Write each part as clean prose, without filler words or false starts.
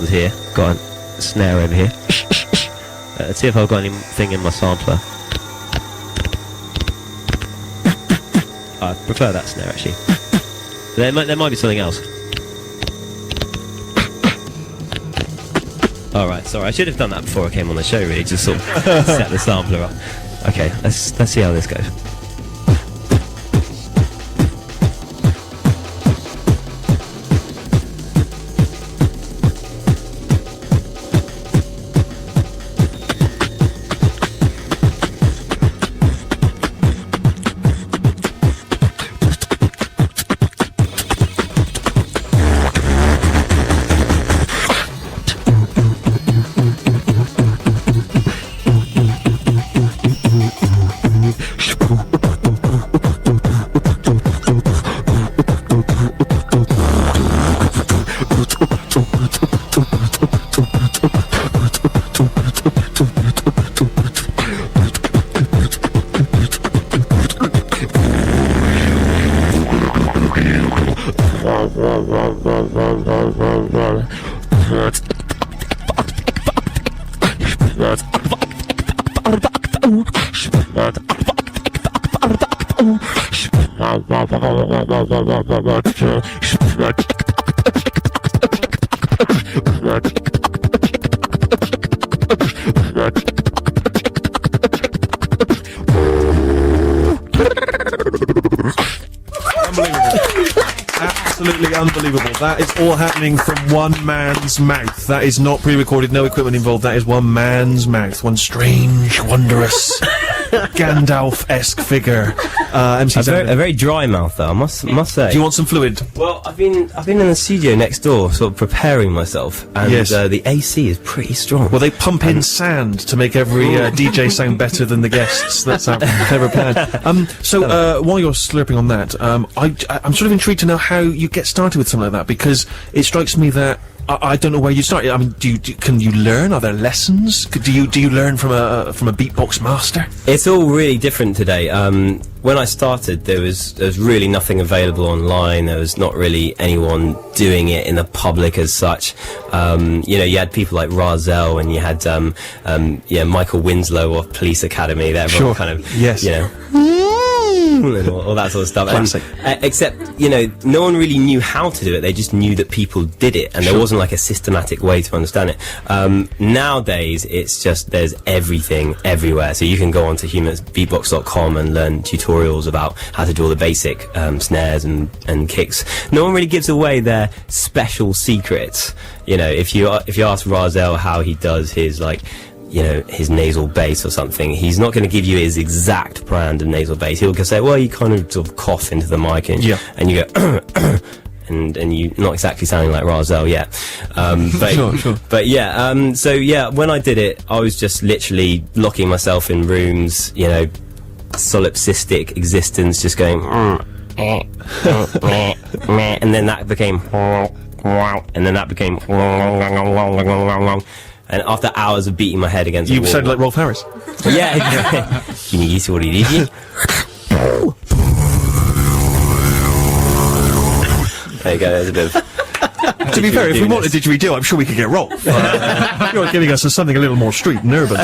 sounds here. Got a snare over here. Let's see if I've got anything in my sampler. I prefer that snare actually. There might be something else. Alright, sorry, I should have done that before I came on the show really, just sort of set the sampler up. Okay, let's see how this goes. Absolutely unbelievable. That is all happening from one man's mouth. That is not pre-recorded, no equipment involved. That is one man's mouth. One strange, wondrous, Gandalf-esque figure. MC a very dry mouth though, I must say. Do you want some fluid? Well, I've been in the studio next door, sort of preparing myself, and yes. The AC is pretty strong. Well, they pump in sand to make every DJ sound better than the guests. That's a clever plan. So while you're slurping on that, I'm sort of intrigued to know how you get started with something like that, because it strikes me that I don't know where you started. I mean, can you learn? Are there lessons? Do you learn from a beatbox master? It's all really different today. When I started, there was really nothing available online. There was not really anyone doing it in the public as such. You had people like Razel, and you had Michael Winslow of Police Academy. That everyone kind of yes. And all that sort of stuff. Classic. Except, no one really knew how to do it. They just knew that people did it, and there wasn't like a systematic way to understand it. Nowadays, it's just there's everything everywhere. So you can go onto humansbeatbox.com and learn tutorials about how to do all the basic snares and kicks. No one really gives away their special secrets. If you ask Razel how he does his his nasal bass or something, he's not going to give you his exact brand of nasal bass. He'll just say, well, you kind of sort of cough into the mic and you go and you're not exactly sounding like Razel yet. Sure. But when I did it, I was just literally locking myself in rooms, solipsistic existence, just going and then that became and then that became and after hours of beating my head against the wall... You sound like Rolf Harris. Yeah, can you guess what it is? There you go, there's a bit of... To be fair, if we wanted a didgeridoo, I'm sure we could get Rolf. You're giving us something a little more street and urban.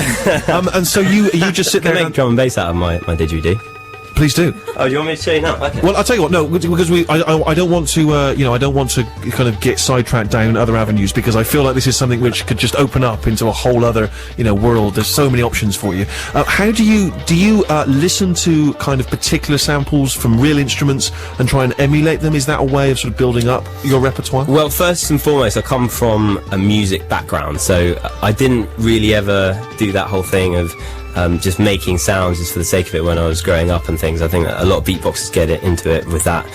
And so you just sit there... I can make drum and bass out of my didgeridoo. Please do. Oh, do you want me to show you now? Okay. Well, I'll tell you what. No, because I don't want to. I don't want to kind of get sidetracked down other avenues, because I feel like this is something which could just open up into a whole other, world. There's so many options for you. How do you listen to kind of particular samples from real instruments and try and emulate them? Is that a way of sort of building up your repertoire? Well, first and foremost, I come from a music background, so I didn't really ever do that whole thing of just making sounds just for the sake of it when I was growing up and things. I think that a lot of beatboxers get into it with that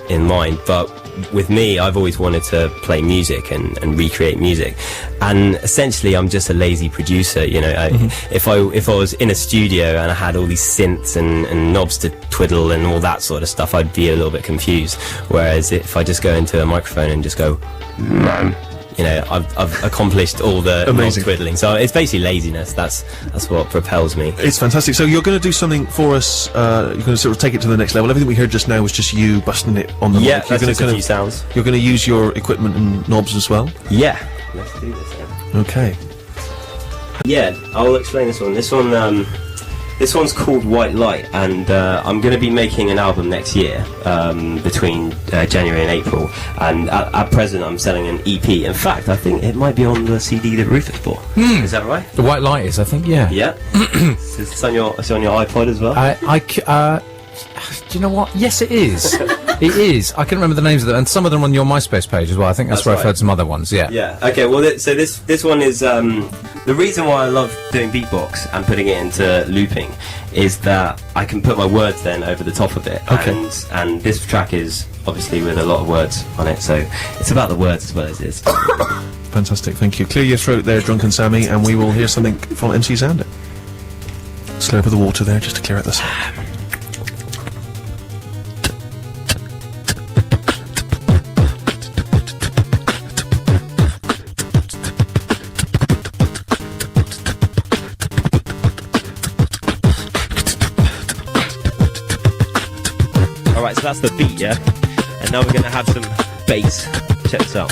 in mind. But with me, I've always wanted to play music and recreate music. And essentially, I'm just a lazy producer. If I was in a studio and I had all these synths and knobs to twiddle and all that sort of stuff, I'd be a little bit confused. Whereas if I just go into a microphone and just go... I've accomplished all the knob twiddling. So it's basically laziness. That's what propels me. It's fantastic. So you're going to do something for us. You're going to sort of take it to the next level. Everything we heard just now was just you busting it on the mic. That's just a few sounds. You're going to use your equipment and knobs as well? Yeah. let's do this then. Okay. Yeah, I'll explain this one. This one's called White Light, and I'm going to be making an album next year, between January and April. And at present, I'm selling an EP. In fact, I think it might be on the CD that Ruth has bought. Is that right? The White Light is, I think, yeah. Yeah. It's on your iPod as well. Do you know what? Yes, it is. It is. I can remember the names of them, and some of them on your MySpace page as well. I think that's where I've heard some other ones. Yeah. Yeah. Okay. Well, so this one is the reason why I love doing beatbox and putting it into looping is that I can put my words then over the top of it. Okay. And this track is obviously with a lot of words on it, so it's about the words as well as it is. Fantastic. Thank you. Clear your throat there, Drunken Sammy, and we will hear something from MC Xander. Slurp of the water there, just to clear out the sound. Alright, so that's the beat, yeah? And now we're going to have some bass. Check this out.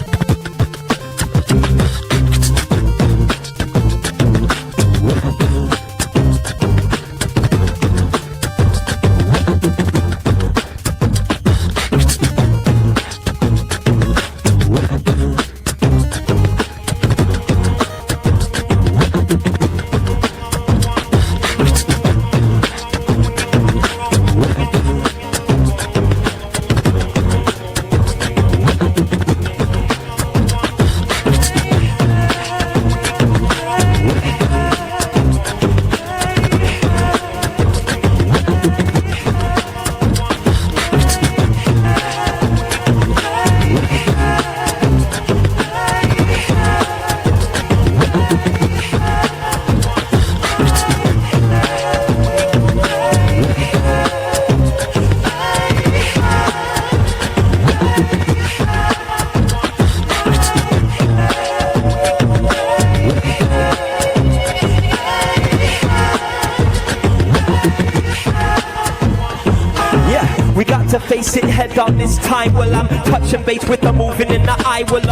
To face it head on this time. Well, I'm touching base with the moving in the eye. Well,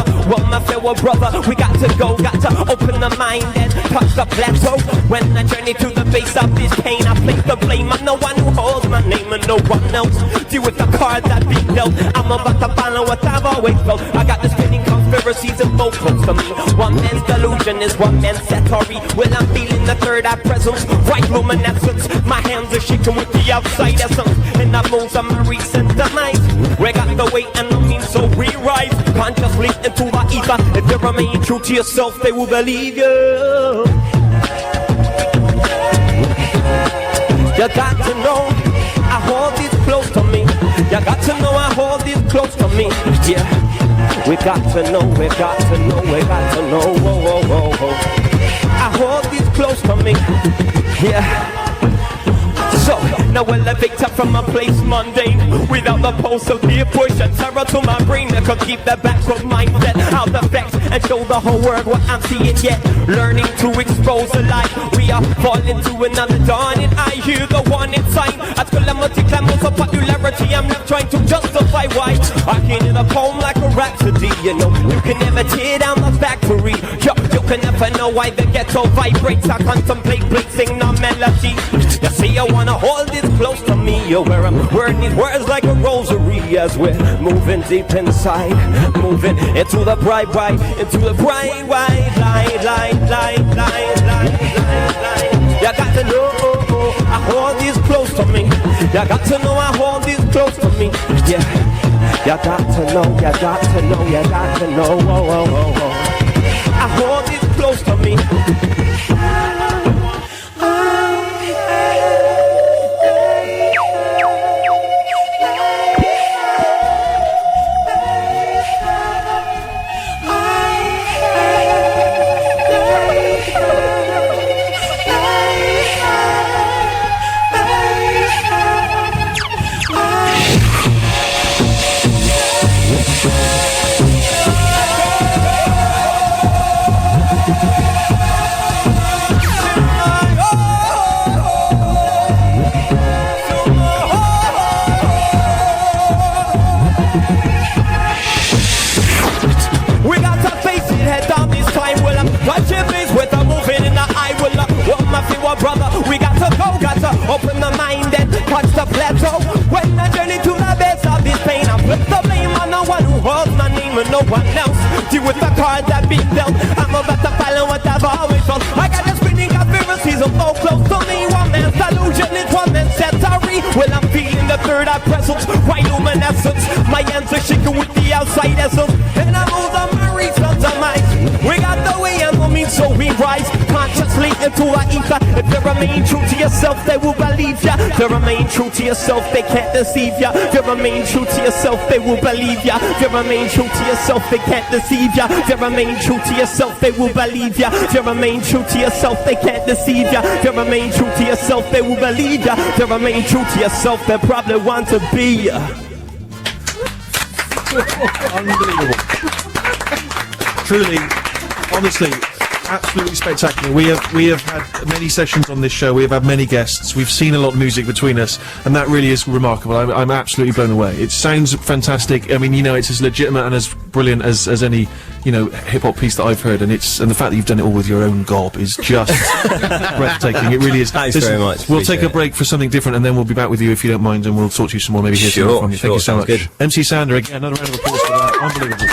my fellow brother, we got to go, got to open the mind and touch the plateau. When I journey to the base of this pain, I place the blame on the one who holds my name and no one else. Deal with the cards that been dealt. I'm about to follow what I've always felt. I got the spinning conspiracies and both close to me. One man's delusion is one man's satori. Well, I'm feeling the third eye presence, bright luminescence. My hands are shaking with the outside essence, and I moves on my recent demise. We got the weight and the means, so we rise consciously into the ether. If you remain true to yourself, they will believe you. You got to know I hold this close to me. You got to know I hold this close to me. Yeah, we got to know, we got to know, we got to know. Whoa, whoa, whoa, whoa. I hold this close to me. Yeah. So, now elevate up from a place mundane without the pulse of fear, push and terror to my brain that could keep the backward mindset out the facts and show the whole world what I'm seeing yet. Learning to expose the light, we are falling to another dawn, and I hear the one inside. As calamity clamors of popularity, I'm not trying to justify why I can't hit a poem like a rhapsody. You know, you can never tear down the factory. You can never know why the ghetto vibrates. I contemplate placing the melody. You see, I wanna hold it close to me, where I'm wearing these words like a rosary as we're moving deep inside, moving into the bright white, into the bright white light, light, light, light, light, light, light. You got to know I hold this close to me. You got to know I hold this close to me. Yeah, you got to know, you got to know, you got to know. Oh, oh, oh, oh. I hold this close to me. with the cards that been dealt. I'm about to follow what I've always felt. I got the spinning conspiracies of all close to me. One man's delusion is one man's satire. Well, I'm feeling the third eye presence, white luminescence. My hands are shaking with the outside essence, and I'm over my reasons of mine. We got the way and the means, so we rise consciously into our ether. If you remain true to yourself, they will believe ya. If you remain true to yourself, they can't deceive ya. If you remain true to yourself, they will believe ya. If you remain true to yourself, they can't deceive ya. If you remain true to yourself, they will believe ya. If you remain true to yourself, they can't deceive ya. If you remain true to yourself, they will believe ya. If you remain true to yourself, they probably want to be ya. Unbelievable. Truly, honestly, absolutely spectacular. We have had many sessions on this show. We have had many guests. We've seen a lot of music between us, and that really is remarkable. I'm absolutely blown away. It sounds fantastic. I mean, you know, it's as legitimate and as brilliant as any, you know, hip hop piece that I've heard. And the fact that you've done it all with your own gob is just breathtaking. It really is. Thanks very much. We'll take a Appreciate break for something different, and then we'll be back with you if you don't mind, and we'll talk to you some more. Maybe hear something from you. Thank you so much. Good. MC Sander again. Another round of applause for that. Unbelievable.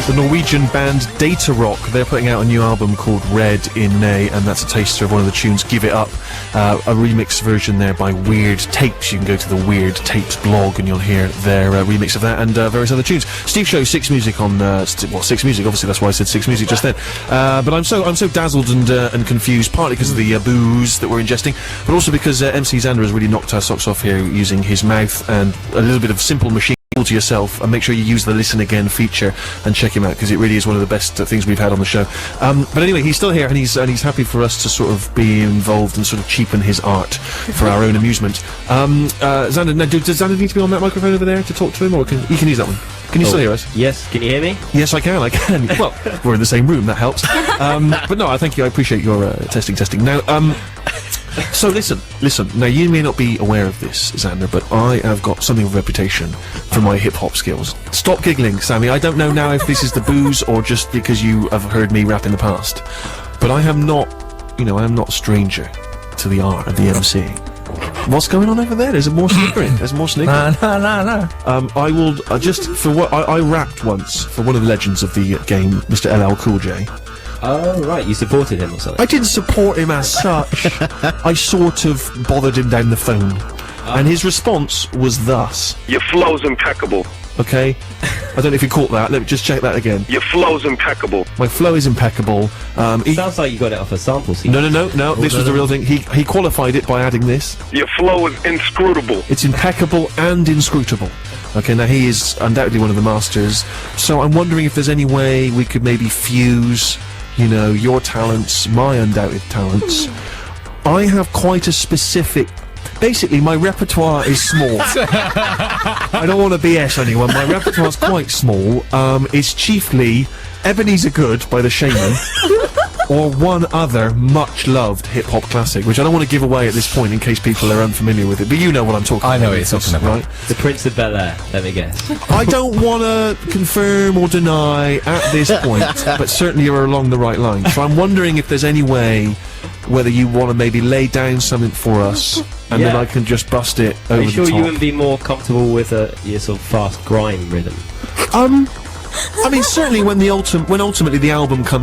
The Norwegian band Data Rock, they're putting out a new album called Red in May, and that's a taster of one of the tunes, Give It Up, a remix version there by Weird Tapes. You can go to the Weird Tapes blog and you'll hear their remix of that and various other tunes. Steve Show, Six Music on, Six Music, obviously that's why I said Six Music just then. But I'm so dazzled and confused, partly because of the booze that we're ingesting, but also because MC Xander has really knocked our socks off here using his mouth and a little bit of simple machine to yourself, and make sure you use the listen again feature and check him out, because it really is one of the best things we've had on the show. But anyway, he's still here, and he's happy for us to sort of be involved and sort of cheapen his art for our own amusement. Xander, now, does Xander need to be on that microphone over there to talk to him, or you can use that one? Can you still hear us? Yes, can you hear me? Yes, I can. Well, we're in the same room, that helps. But no, I thank you. I appreciate your testing. Now, so listen. Now, you may not be aware of this, Xander, but I have got something of a reputation for my hip-hop skills. Stop giggling, Sammy. I don't know now if this is the booze or just because you have heard me rap in the past. But I am not a stranger to the art of the MC. What's going on over there? There's more sniggering. No. I will, just for what, I rapped once for one of the legends of the game, Mr. LL Cool J. Oh, right, you supported him or something? I didn't support him as such. I sort of bothered him down the phone. And his response was thus. Your flow's impeccable. Okay? I don't know if you caught that. Let me just check that again. Your flow's impeccable. My flow is impeccable. Sounds like you got it off a sample CD. No, this was the real thing. He qualified it by adding this. Your flow is inscrutable. It's impeccable and inscrutable. Okay, now he is undoubtedly one of the masters. So I'm wondering if there's any way we could maybe fuse, you know, your talents, my undoubted talents. I have quite a specific... Basically, my repertoire is small. I don't want to BS anyone. My repertoire's quite small. It's chiefly Ebenezer Good by the Shaman, or one other much-loved hip-hop classic, which I don't want to give away at this point in case people are unfamiliar with it, but you know what I'm talking about. I know what you're talking about. Right? The Prince of Bel-Air, let me guess. I don't want to confirm or deny at this point, but certainly you're along the right line. So I'm wondering if there's any way whether you want to maybe lay down something for us, and then I can just bust it over the top. Are you sure you wouldn't be more comfortable with your sort of fast grime rhythm? I mean, certainly when ultimately the album comes